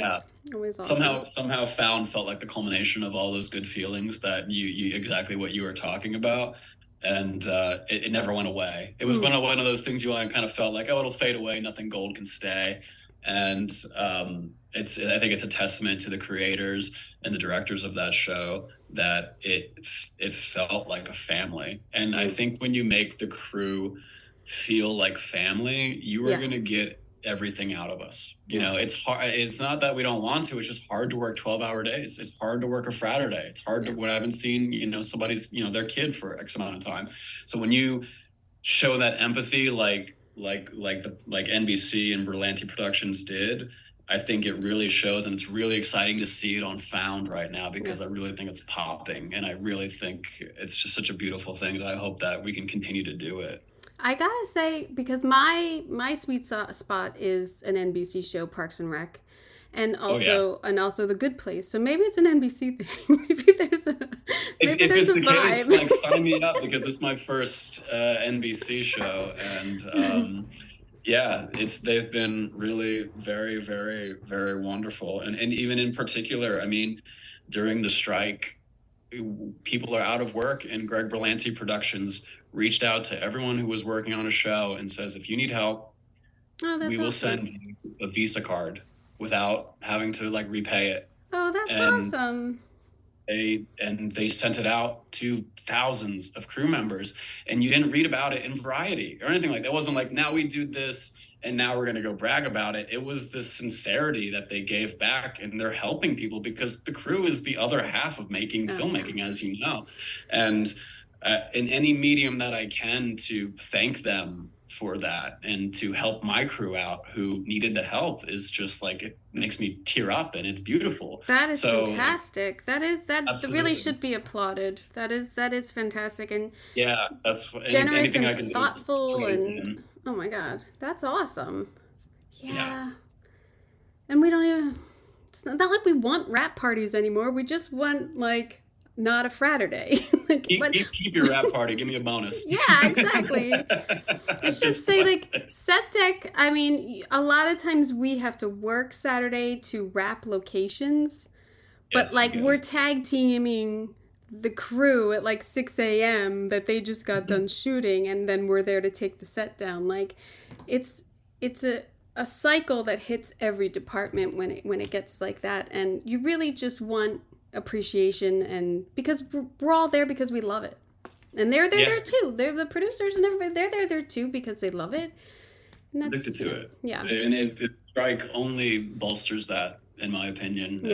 awesome. Somehow Found felt like the culmination of all those good feelings that you exactly what you were talking about, and it never went away. It was one of those things you kind of felt like, oh, it'll fade away, nothing gold can stay, and I think it's a testament to the creators and the directors of that show that it felt like a family. And I think when you make the crew feel like family, you are going to get everything out of us. It's hard. It's not that we don't want to, it's just hard to work 12-hour days. It's hard to work a Saturday. It's hard to, when I haven't seen, somebody's, their kid for X amount of time. So when you show that empathy, like NBC and Berlanti Productions did, I think it really shows, and it's really exciting to see it on Found right now, because I really think it's popping, and I really think it's just such a beautiful thing, and I hope that we can continue to do it. I gotta say, because my sweet spot is an NBC show, Parks and Rec, and also The Good Place. So maybe it's an NBC thing. maybe there's a if it's the vibe. Case, like, sign me up, because it's my first NBC show, and they've been really very, very, very wonderful, and even in particular, I mean, during the strike, people are out of work, and Greg Berlanti Productions reached out to everyone who was working on a show and says, if you need help, we will send you a Visa card without having to repay it. Oh, that's awesome. They sent it out to thousands of crew members, and you didn't read about it in Variety or anything like that. It wasn't like, now we do this and now we're going to go brag about it. It was this sincerity that they gave back, and they're helping people, because the crew is the other half of making filmmaking, as you know. And in any medium that I can, to thank them for that and to help my crew out who needed the help is just like, it makes me tear up, and it's beautiful. That is fantastic. That really should be applauded. That is fantastic, and that's generous anything and I can thoughtful, and oh my God, that's awesome. And we don't even, it's not like we want rap parties anymore. We just want not a Fraturday. Keep your rap party. Give me a bonus. Yeah, exactly. It's just say set deck. I mean, a lot of times we have to work Saturday to wrap locations, but we're tag teaming the crew at 6 a.m. that they just got done shooting, and then we're there to take the set down. It's a cycle that hits every department when it gets like that, and you really just want appreciation, and because we're all there because we love it, and they're there too. They're the producers and everybody. They're there too because they love it. And that's addicted to it. Yeah, and the strike only bolsters that, in my opinion.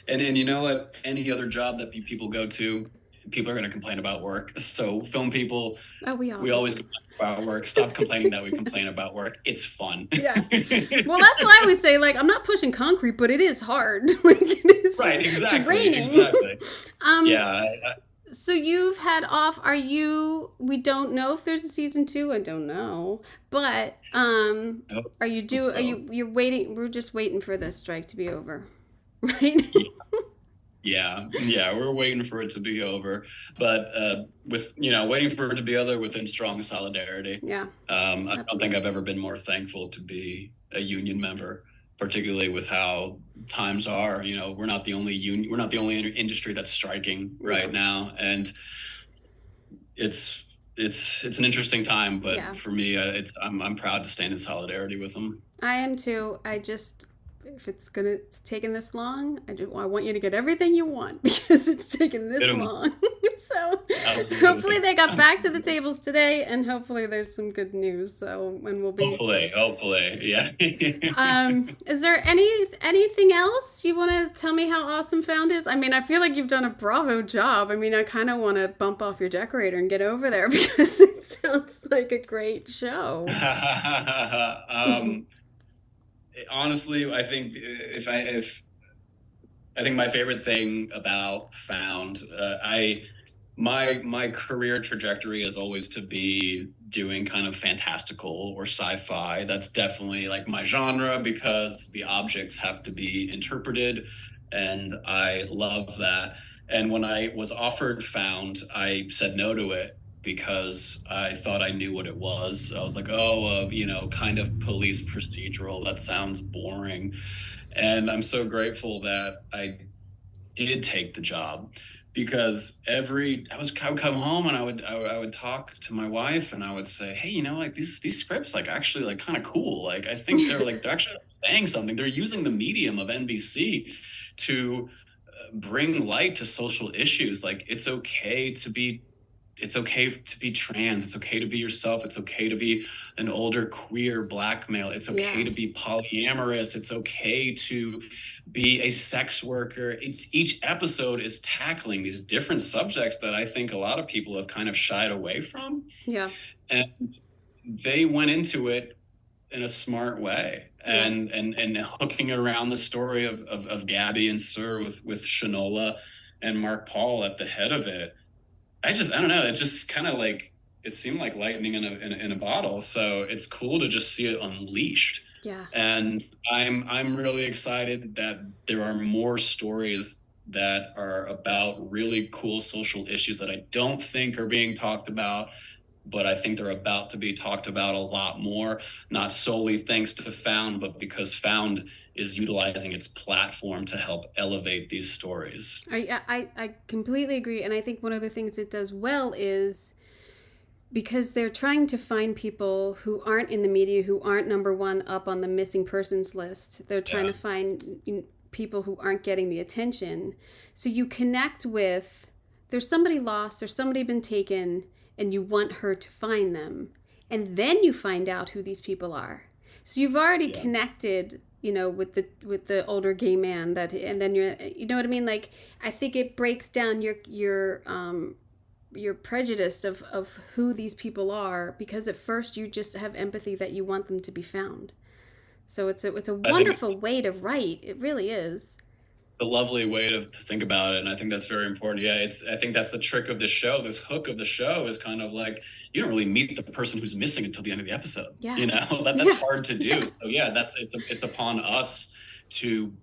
And you know what? Any other job that people go to, people are going to complain about work. So film people, we always complain about work. Stop complaining that we complain about work. It's fun. Yeah. Well, that's what I always say. I'm not pushing concrete, but it is hard. It is right. Exactly. draining. Exactly. So you've had off. We don't know if there's a season 2. I don't know. But are you you're waiting? We're just waiting for this strike to be over, right? Yeah, we're waiting for it to be over, but waiting for it to be over within strong solidarity. Yeah. I don't think I've ever been more thankful to be a union member, particularly with how times are. We're not the only union. We're not the only industry that's striking right now, and it's it's an interesting time, but Yeah. for me, I'm proud to stand in solidarity with them. I am too. I just, if it's taken this long, I want you to get everything you want because it's taken this Get 'em. long. So Absolutely. hopefully they got back to the tables today, and hopefully there's some good news. So, and we'll be. Hopefully, yeah. Is there anything else you want to tell me how awesome Found is? I mean, I feel like you've done a bravo job. I mean, I kind of want to bump off your decorator and get over there because it sounds like a great show. Honestly, I think I think my favorite thing about Found, my career trajectory is always to be doing kind of fantastical or sci-fi. That's definitely like my genre because the objects have to be interpreted, and I love that. And when I was offered Found, I said no to it because I thought I knew what it was. I was like, oh, kind of police procedural. That sounds boring. And I'm so grateful that I did take the job because I would come home and I would talk to my wife and I would say, hey, like these scripts like actually like kind of cool. Like I think they're actually saying something. They're using the medium of NBC to bring light to social issues. Like it's okay to be trans. It's okay to be yourself. It's okay to be an older queer black male. It's okay to be polyamorous. It's okay to be a sex worker. Each episode is tackling these different subjects that I think a lot of people have kind of shied away from. Yeah. And they went into it in a smart way and hooking around the story of Gabby and Sir with Shanola and Mark Paul at the head of it. I don't know. It just kind of like, it seemed like lightning in a bottle. So it's cool to just see it unleashed. Yeah. And I'm really excited that there are more stories that are about really cool social issues that I don't think are being talked about, but I think they're about to be talked about a lot more, not solely thanks to Found, but because Found is utilizing its platform to help elevate these stories. I completely agree. And I think one of the things it does well is because they're trying to find people who aren't in the media, who aren't number one up on the missing persons list. They're trying to find people who aren't getting the attention. So you connect with, there's somebody lost, there's somebody been taken, and you want her to find them. And then you find out who these people are. So you've already connected, with the older gay man and then you know what I mean? Like, I think it breaks down your prejudice of who these people are, because at first you just have empathy that you want them to be found. So it's a wonderful way to write. It really is. A lovely way to think about it, and I think that's very important. I think that's the trick of the show. This hook of the show is kind of like, you don't really meet the person who's missing until the end of the episode. That's hard to do. So it's upon us to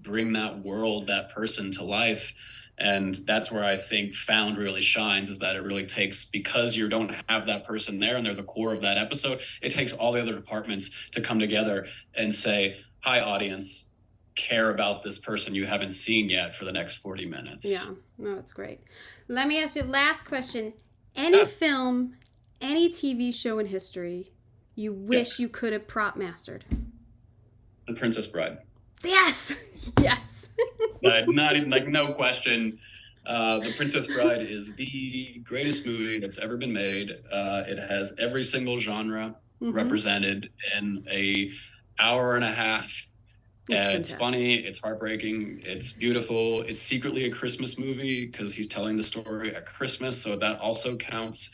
bring that world, that person to life. And that's where I think Found really shines, is that it really takes, because you don't have that person there and they're the core of that episode, it takes all the other departments to come together and say, hi audience, care about this person you haven't seen yet for the next 40 minutes. Yeah, no, it's great. Let me ask you the last question. Any film, any TV show in history you wish you could have prop mastered? The Princess Bride. Yes. Yes. Not even, like, no question. The Princess Bride is the greatest movie that's ever been made. It has every single genre represented in a hour and a half. It's funny, it's heartbreaking, it's beautiful. It's secretly a Christmas movie because he's telling the story at Christmas, so that also counts.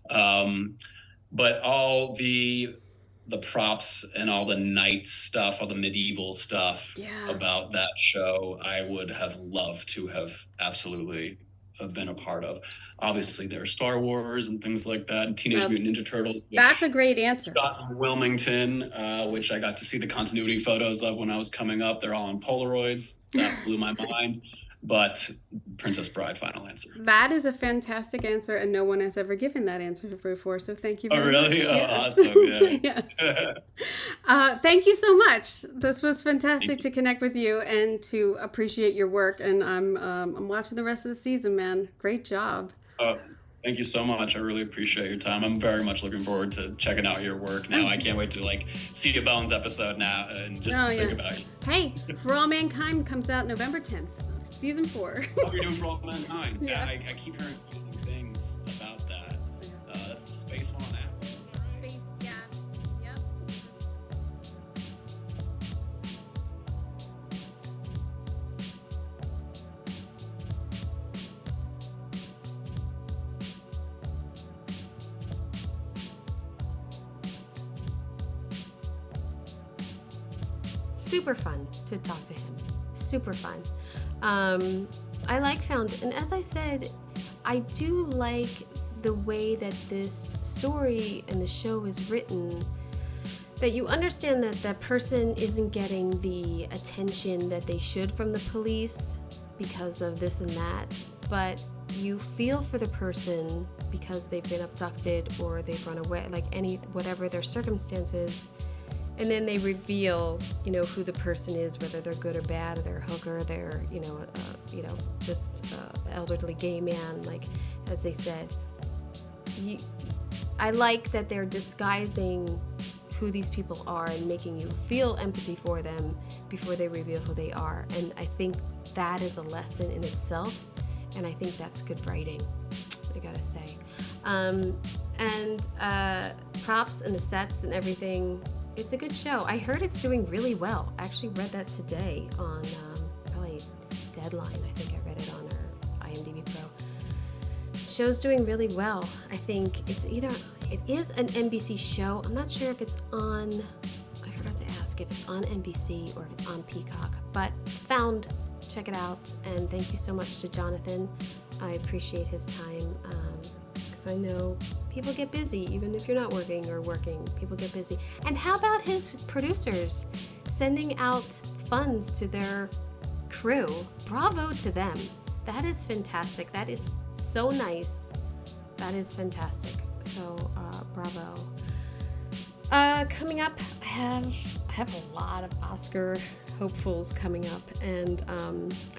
But all the props and all the knight stuff, all the medieval stuff about that show, I would have loved to have absolutely have been a part of. Obviously, there are Star Wars and things like that, and Teenage Mutant Ninja Turtles. That's a great answer. Scott Wilmington, which I got to see the continuity photos of when I was coming up. They're all on Polaroids. That blew my mind. But Princess Bride, final answer. That is a fantastic answer, and no one has ever given that answer before, so thank you very much. Oh, really? Oh, yes. awesome. Yeah. Yes. Thank you so much. This was fantastic to connect with you and to appreciate your work, and I'm watching the rest of the season, man. Great job. Thank you so much. I really appreciate your time. I'm very much looking forward to checking out your work now. I can't wait to like see a Bones episode now and just think about you. Hey, For All Mankind comes out November 10th, season 4. Oh, you're doing For All Mankind. Yeah. I keep hearing amazing things about that. That's the space one on Apple. Space, yeah. Yep. Super fun to talk to him. Super fun. I like Found, and as I said, I do like the way that this story and the show is written, that you understand that that person isn't getting the attention that they should from the police because of this and that, but you feel for the person because they've been abducted or they've run away, like whatever their circumstances. And then they reveal, who the person is, whether they're good or bad, or they're a hooker, they're, just elderly gay man, like, as they said. I like that they're disguising who these people are and making you feel empathy for them before they reveal who they are. And I think that is a lesson in itself, and I think that's good writing, I gotta say. Props and the sets and everything. It's a good show. I heard it's doing really well. I actually read that today on probably Deadline. I think I read it on our IMDb Pro. The show's doing really well. I think it is an NBC show. I'm not sure if it's on, I forgot to ask if it's on NBC or if it's on Peacock, but Found, check it out. And thank you so much to Jonathan. I appreciate his time. I know people get busy, even if you're not working or working, people get busy. And how about his producers sending out funds to their crew? Bravo to them. That is fantastic. That is so nice. That is fantastic. So, bravo. Coming up, I have a lot of Oscar hopefuls coming up, and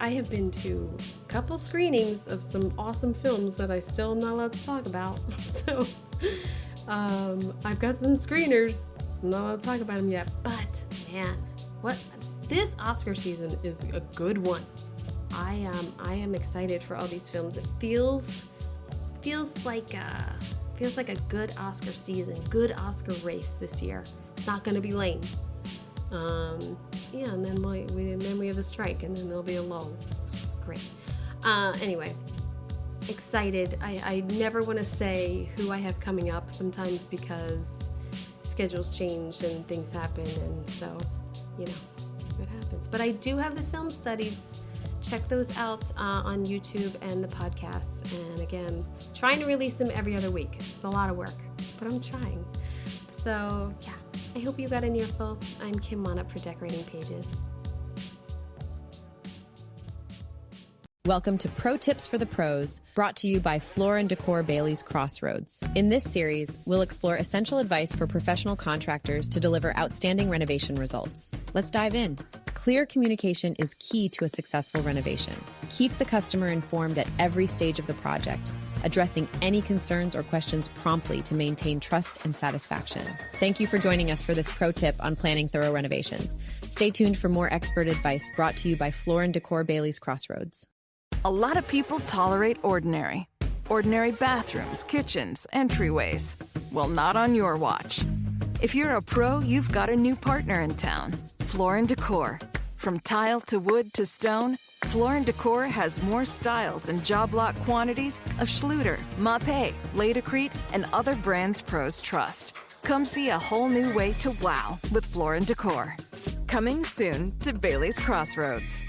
I have been to a couple screenings of some awesome films that I still am not allowed to talk about. So I've got some screeners. I'm not allowed to talk about them yet, but man, this Oscar season is a good one. I am excited for all these films. It feels like a good Oscar season, good Oscar race this year. It's not going to be lame. And then we have the strike, and then there'll be a lull. It's great. Anyway, excited. I never want to say who I have coming up, sometimes because schedules change and things happen, and so, it happens. But I do have the film studies. Check those out on YouTube and the podcasts. And again, trying to release them every other week. It's a lot of work, but I'm trying. So, yeah. I hope you got an earful. I'm Kim Monup for Decorating Pages. Welcome to Pro Tips for the Pros, brought to you by Floor & Decor Bailey's Crossroads. In this series, we'll explore essential advice for professional contractors to deliver outstanding renovation results. Let's dive in. Clear communication is key to a successful renovation. Keep the customer informed at every stage of the project, addressing any concerns or questions promptly to maintain trust and satisfaction. Thank you for joining us for this pro tip on planning thorough renovations. Stay tuned for more expert advice brought to you by Floor & Decor Bailey's Crossroads. A lot of people tolerate ordinary. Ordinary bathrooms, kitchens, entryways. Well, not on your watch. If you're a pro, you've got a new partner in town. Floor & Decor. From tile to wood to stone, Floor & Decor has more styles and job lot quantities of Schluter, Mapei, Laticrete, and other brands pros trust. Come see a whole new way to wow with Floor & Decor. Coming soon to Bailey's Crossroads.